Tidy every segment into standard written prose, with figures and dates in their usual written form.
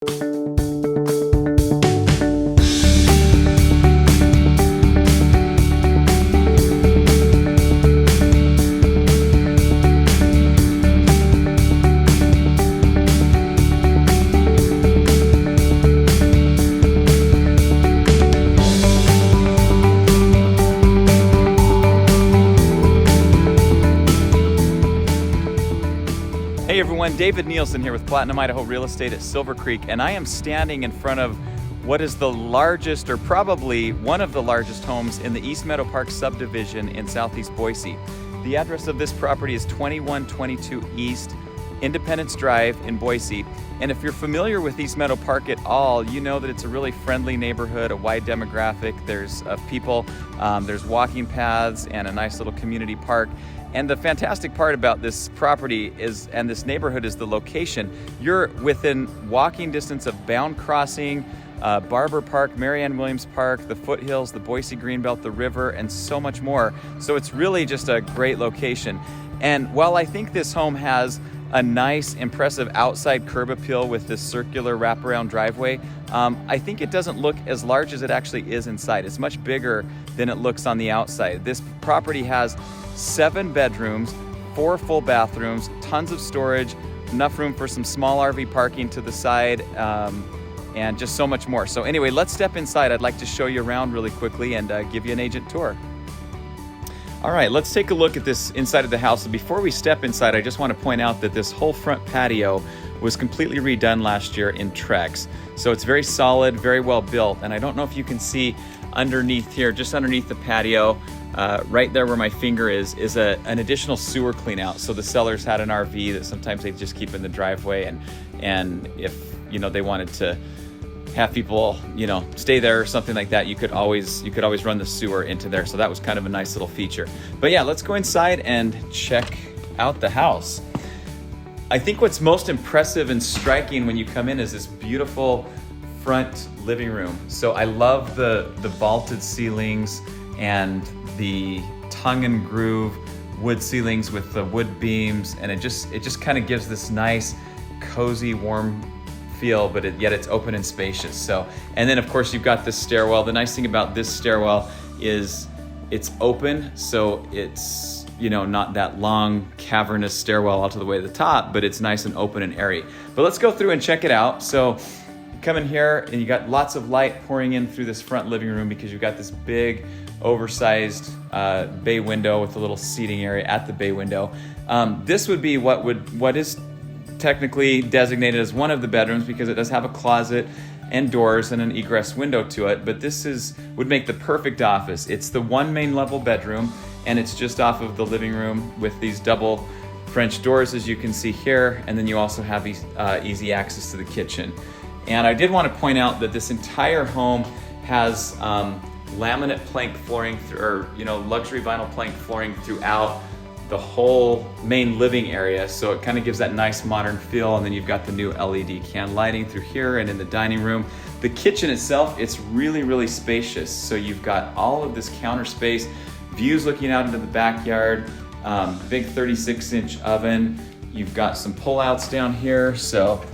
Hey everyone, David Nielsen here with Platinum Idaho Real Estate at Silver Creek, and I am standing in front of what is the largest, or probably one of the largest homes in the East Meadow Park subdivision in southeast Boise. The address of this property is 2122 East Independence Drive in Boise. And if you're familiar with East Meadow Park at all, you know that it's a really friendly neighborhood, a wide demographic. There's people, there's walking paths, and a nice little community park. And the fantastic part about this property is, and this neighborhood, is the location. You're within walking distance of Bown Crossing, Barber Park, Marianne Williams Park, the foothills, the Boise Greenbelt, the river, and so much more. So it's really just a great location. And while I think this home has a nice, impressive outside curb appeal with this circular wraparound driveway, I think it doesn't look as large as it actually is inside. It's much bigger than it looks on the outside. This property has 7 bedrooms, 4 full bathrooms, tons of storage, enough room for some small RV parking to the side, and just so much more. So anyway, let's step inside. I'd like to show you around really quickly and give you an agent tour. All right, let's take a look at this inside of the house. And before we step inside, I just want to point out that this whole front patio was completely redone last year in Trex. So it's very solid, very well built. And I don't know if you can see underneath here, just underneath the patio, right there where my finger is an additional sewer clean out. So the sellers had an RV that sometimes they just keep in the driveway, and if they wanted to have people stay there or something like that, you could always run the sewer into there. So that was kind of a nice little feature. But yeah, let's go inside and check out the house. I think what's most impressive and striking when you come in is this beautiful front living room. So I love the vaulted ceilings and the tongue and groove wood ceilings with the wood beams, and it just kind of gives this nice, cozy, warm feel, but yet it's open and spacious. So, and then of course you've got this stairwell. The nice thing about this stairwell is it's open, so it's not that long cavernous stairwell all to the way to the top, but it's nice and open and airy. But let's go through and check it out. So come in here and you got lots of light pouring in through this front living room because you've got this big oversized bay window with a little seating area at the bay window. This would be what is technically designated as one of the bedrooms because it does have a closet and doors and an egress window to it, but this would make the perfect office. It's the one main level bedroom, and it's just off of the living room with these double French doors, as you can see here, and then you also have easy access to the kitchen. And I did want to point out that this entire home has laminate plank flooring, luxury vinyl plank flooring throughout the whole main living area, so it kind of gives that nice modern feel. And then you've got the new LED can lighting through here and in the dining room. The kitchen itself, it's really, really spacious. So you've got all of this counter space, views looking out into the backyard, big 36-inch oven. You've got some pull-outs down here, so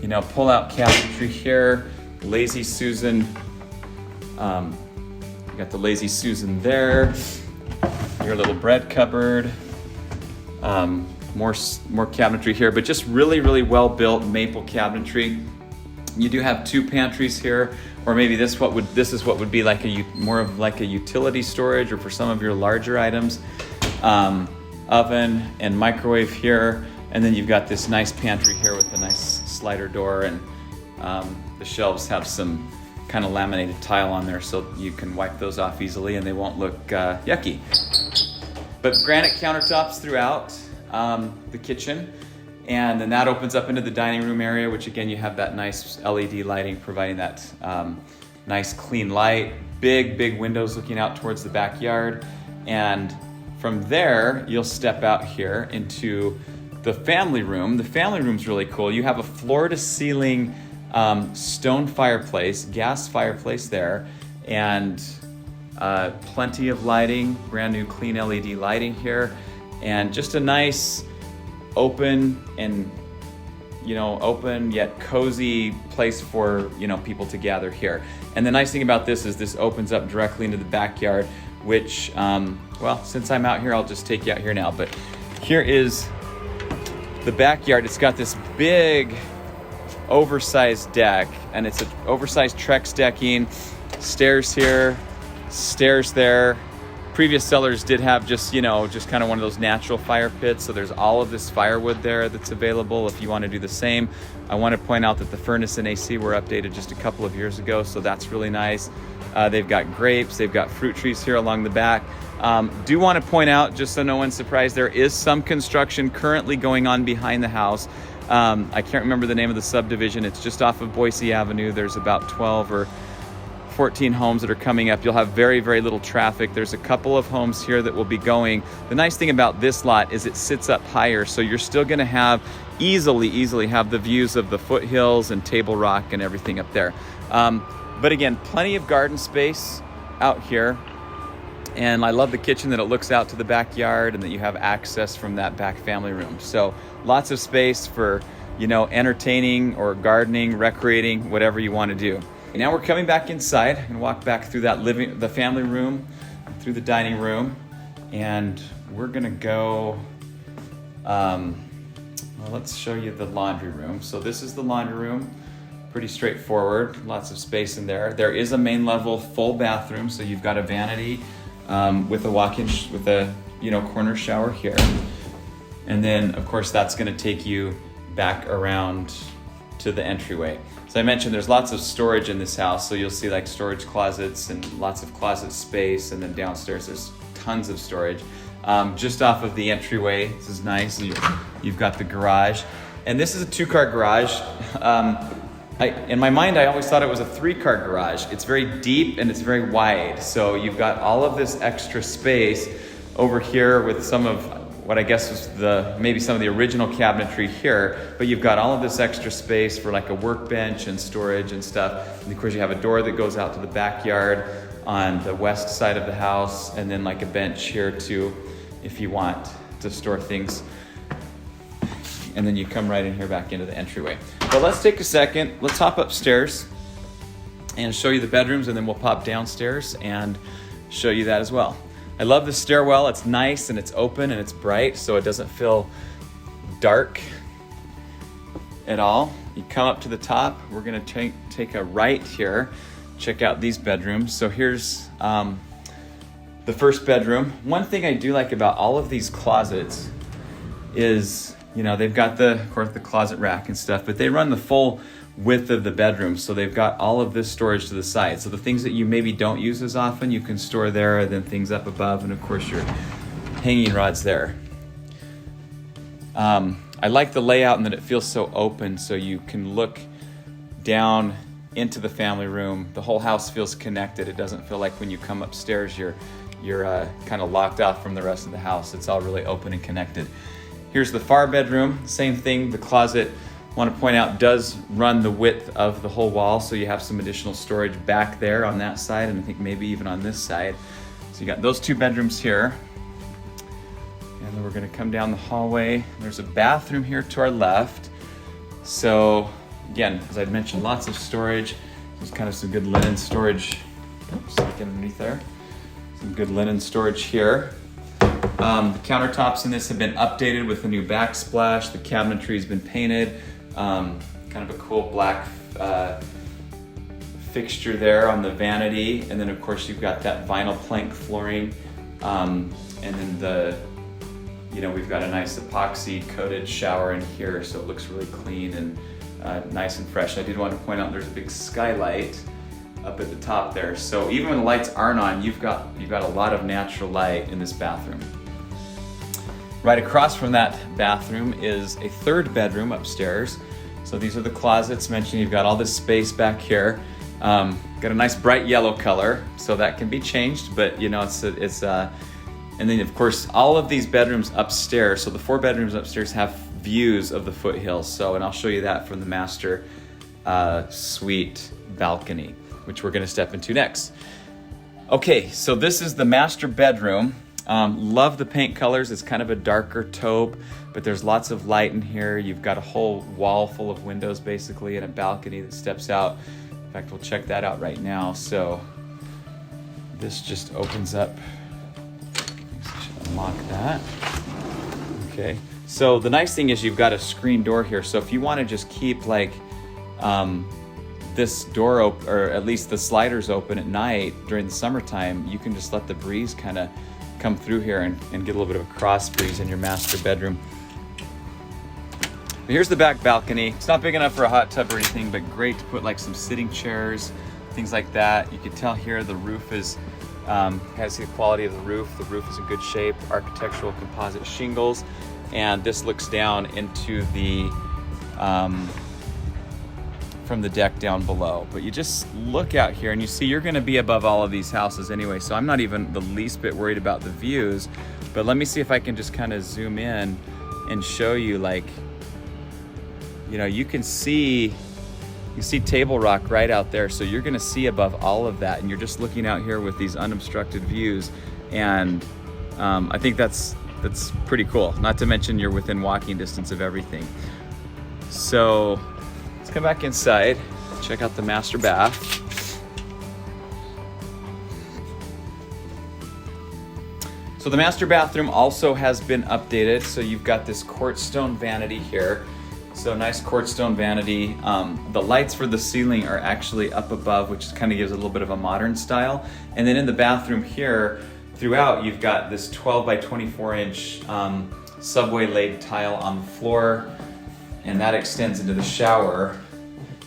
pull-out cabinetry here, Lazy Susan. You got the Lazy Susan there. Your little bread cupboard. More cabinetry here, but just really, really well built maple cabinetry. You do have 2 pantries here, or maybe this is what would be like more of like a utility storage, or for some of your larger items. Oven and microwave here, and then you've got this nice pantry here with a nice slider door, and the shelves have some kind of laminated tile on there, so you can wipe those off easily and they won't look yucky. But granite countertops throughout the kitchen, and then that opens up into the dining room area, which again you have that nice LED lighting providing that nice clean light. Big windows looking out towards the backyard, and from there you'll step out here into the family room. The family room's really cool. You have a floor-to-ceiling stone fireplace, gas fireplace there, and plenty of lighting, brand new clean LED lighting here, and just a nice open and open yet cozy place for, people to gather here. And the nice thing about this is this opens up directly into the backyard, which, well, since I'm out here, I'll just take you out here now. But here is the backyard. It's got this big oversized deck, and it's an oversized Trex decking. Stairs here, stairs there. Previous sellers did have just kind of one of those natural fire pits. So there's all of this firewood there that's available if you want to do the same. I want to point out that the furnace and AC were updated just a couple of years ago, so that's really nice. They've got grapes, they've got fruit trees here along the back. Do want to point out, just so no one's surprised, there is some construction currently going on behind the house. I can't remember the name of the subdivision. It's just off of Boise Avenue. There's about 12 or 14 homes that are coming up. You'll have very, very little traffic. There's a couple of homes here that will be going. The nice thing about this lot is it sits up higher, so you're still going to have easily have the views of the foothills and Table Rock and everything up there. But again, plenty of garden space out here. And I love the kitchen that it looks out to the backyard and that you have access from that back family room. So lots of space for, entertaining or gardening, recreating, whatever you want to do. And now we're coming back inside and walk back through the family room, through the dining room, and we're gonna go, let's show you the laundry room. So this is the laundry room, pretty straightforward, lots of space in there. There is a main level full bathroom, so you've got a vanity with a walk-in, with a corner shower here. And then of course that's gonna take you back around to the entryway. So I mentioned there's lots of storage in this house, so you'll see like storage closets and lots of closet space, and then downstairs there's tons of storage. Just off of the entryway, this is nice. You've got the garage, and this is a 2-car garage. In my mind, I always thought it was a 3-car garage. It's very deep and it's very wide, so you've got all of this extra space over here with some of what I guess was maybe some of the original cabinetry here, but you've got all of this extra space for like a workbench and storage and stuff. And of course you have a door that goes out to the backyard on the west side of the house, and then like a bench here too, if you want to store things. And then you come right in here back into the entryway. But let's take a second, let's hop upstairs and show you the bedrooms, and then we'll pop downstairs and show you that as well. I love the stairwell. It's nice and it's open and it's bright, so it doesn't feel dark at all. You come up to the top. We're gonna take a right here, check out these bedrooms. So here's the first bedroom. One thing I do like about all of these closets is, they've got of course the closet rack and stuff, but they run the full width of the bedroom, so they've got all of this storage to the side. So the things that you maybe don't use as often, you can store there, and then things up above, and of course your hanging rods there. I like the layout and that it feels so open, so you can look down into the family room. The whole house feels connected. It doesn't feel like when you come upstairs you're kind of locked off from the rest of the house. It's all really open and connected. Here's the far bedroom. Same thing. The closet, I want to point out, does run the width of the whole wall, so you have some additional storage back there on that side, and I think maybe even on this side. So you got those 2 bedrooms here. And then we're going to come down the hallway. There's a bathroom here to our left. So again, as I'd mentioned, lots of storage. There's kind of some good linen storage. Oops, like underneath there. Some good linen storage here. The countertops in this have been updated with a new backsplash. The cabinetry has been painted. Kind of a cool black fixture there on the vanity. And then of course you've got that vinyl plank flooring. And then we've got a nice epoxy coated shower in here, so it looks really clean and nice and fresh. I did want to point out there's a big skylight up at the top there. So even when the lights aren't on, you've got a lot of natural light in this bathroom. Right across from that bathroom is a 3rd bedroom upstairs. So these are the closets. Mentioned you've got all this space back here. Got a nice bright yellow color, so that can be changed, but it's and then of course all of these bedrooms upstairs, so the 4 bedrooms upstairs have views of the foothills. So, and I'll show you that from the master suite balcony, which we're gonna step into next. Okay, so this is the master bedroom. Love the paint colors. It's kind of a darker taupe, but there's lots of light in here. You've got a whole wall full of windows basically, and a balcony that steps out. In fact, we'll check that out right now. So this just opens up. I should unlock that. Okay. So the nice thing is you've got a screen door here. So if you want to just keep like this door open, or at least the sliders open at night during the summertime, you can just let the breeze kind of come through here and get a little bit of a cross breeze in your master bedroom. But here's the back balcony. It's not big enough for a hot tub or anything, but great to put like some sitting chairs, things like that. You can tell here the roof is, has the quality of the roof. The roof is in good shape, architectural composite shingles, and this looks down into the, from the deck down below. But you just look out here and you see you're gonna be above all of these houses anyway, so I'm not even the least bit worried about the views. But let me see if I can just kind of zoom in and show you, like, you know, you see Table Rock right out there, so you're gonna see above all of that, and you're just looking out here with these unobstructed views. And I think that's pretty cool. Not to mention you're within walking distance of everything. So let's come back inside, check out the master bath. So the master bathroom also has been updated. So you've got this quartz stone vanity here. So nice quartz stone vanity. The lights for the ceiling are actually up above, which kind of gives a little bit of a modern style. And then in the bathroom here, throughout, you've got this 12 by 24 inch subway laid tile on the floor, and that extends into the shower.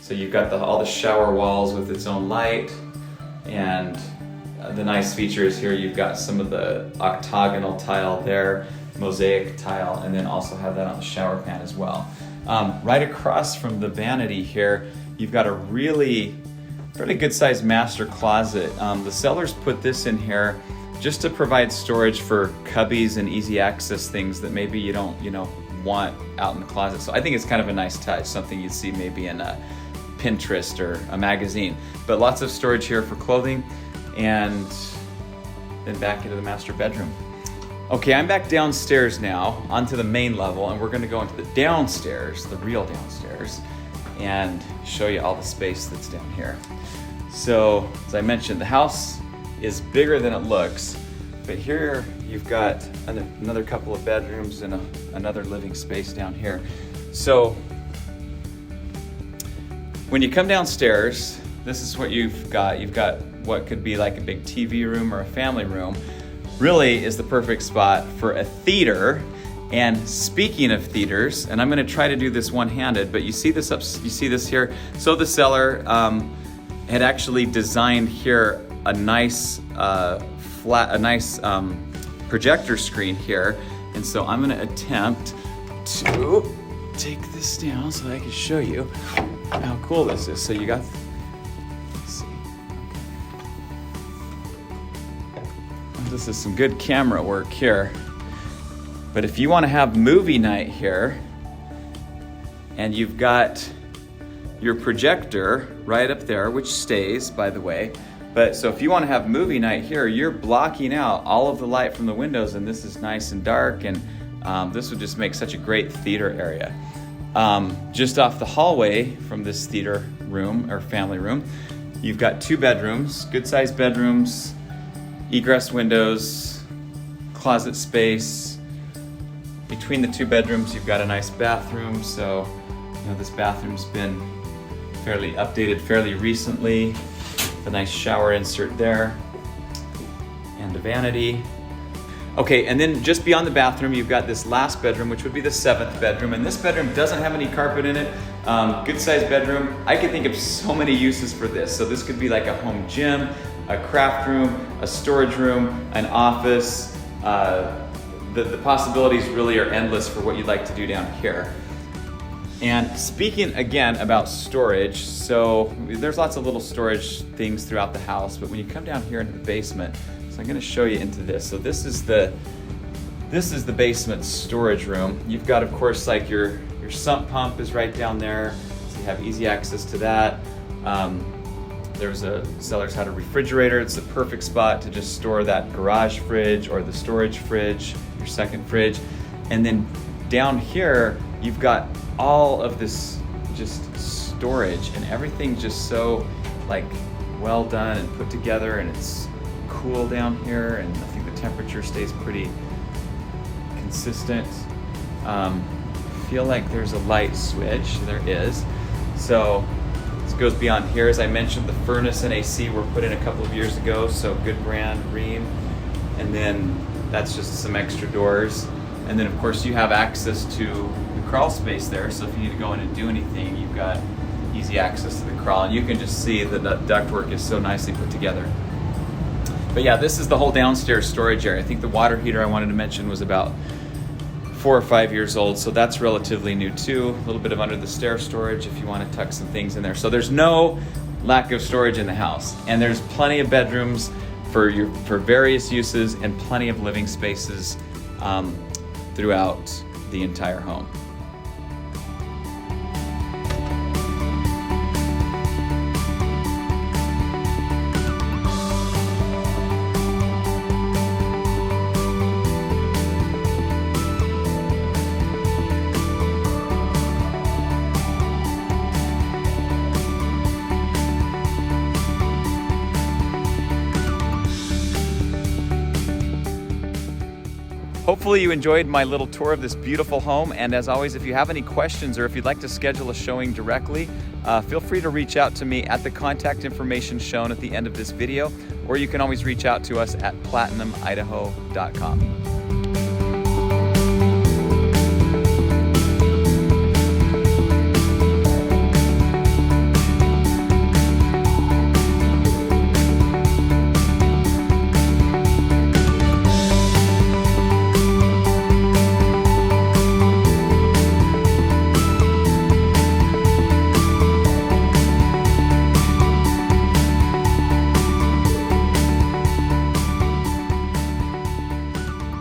So you've got all the shower walls with its own light, and the nice feature is here you've got some of the octagonal tile there, mosaic tile, and then also have that on the shower pan as well. Right across from the vanity here, you've got a really good sized master closet. The sellers put this in here just to provide storage for cubbies and easy access things that maybe you don't, want out in the closet. So I think it's kind of a nice touch, something you'd see maybe in a Pinterest or a magazine. But lots of storage here for clothing, and then back into the master bedroom. Okay, I'm back downstairs now onto the main level, and we're gonna go into the downstairs, the real downstairs, and show you all the space that's down here. So, as I mentioned, the house is bigger than it looks, but here you've got another couple of bedrooms and another living space down here. So, when you come downstairs, this is what you've got. You've got what could be like a big TV room or a family room. Really is the perfect spot for a theater. And speaking of theaters, and I'm gonna try to do this one-handed, but you see this here? So the seller had actually designed here a nice projector screen here. And so I'm gonna attempt to take this down so I can show you how cool this is. So you got, let's see. This is some good camera work here. But if you want to have movie night here, and you've got your projector right up there, which stays, by the way. But so if you want to have movie night here, you're blocking out all of the light from the windows, and this is nice and dark, and this would just make such a great theater area. Just off the hallway from this theater room or family room, you've got two bedrooms, good sized bedrooms, egress windows, closet space. Between the two bedrooms, you've got a nice bathroom. So, this bathroom's been fairly updated fairly recently. The nice shower insert there, and a vanity. Okay, and then just beyond the bathroom, you've got this last bedroom, which would be the 7th bedroom. And this bedroom doesn't have any carpet in it. Good sized bedroom. I could think of so many uses for this. So this could be like a home gym, a craft room, a storage room, an office. The possibilities really are endless for what you'd like to do down here. And speaking again about storage, so there's lots of little storage things throughout the house, but when you come down here into the basement, so I'm gonna show you into this. So this is the basement storage room. You've got, of course, like your sump pump is right down there, so you have easy access to that. sellers had a refrigerator. It's the perfect spot to just store that garage fridge or the storage fridge, your second fridge. And then down here, you've got all of this just storage, and everything just so like well done and put together, and it's cool down here, and I think the temperature stays pretty consistent. Feel like there's a light switch. There is. So this goes beyond here. As I mentioned, the furnace and AC were put in a couple of years ago, so good brand, Rheem. And then that's just some extra doors. And then of course you have access to the crawl space there, so if you need to go in and do anything, you've got easy access to the crawl, and you can just see the ductwork is so nicely put together. But yeah, this is the whole downstairs storage area. I think the water heater I wanted to mention was about 4 or 5 years old, so that's relatively new too. A little bit of under the stair storage if you want to tuck some things in there. So there's no lack of storage in the house, and there's plenty of bedrooms for various uses, and plenty of living spaces throughout the entire home. Hopefully you enjoyed my little tour of this beautiful home, and as always, if you have any questions or if you'd like to schedule a showing directly, feel free to reach out to me at the contact information shown at the end of this video, or you can always reach out to us at platinumidaho.com.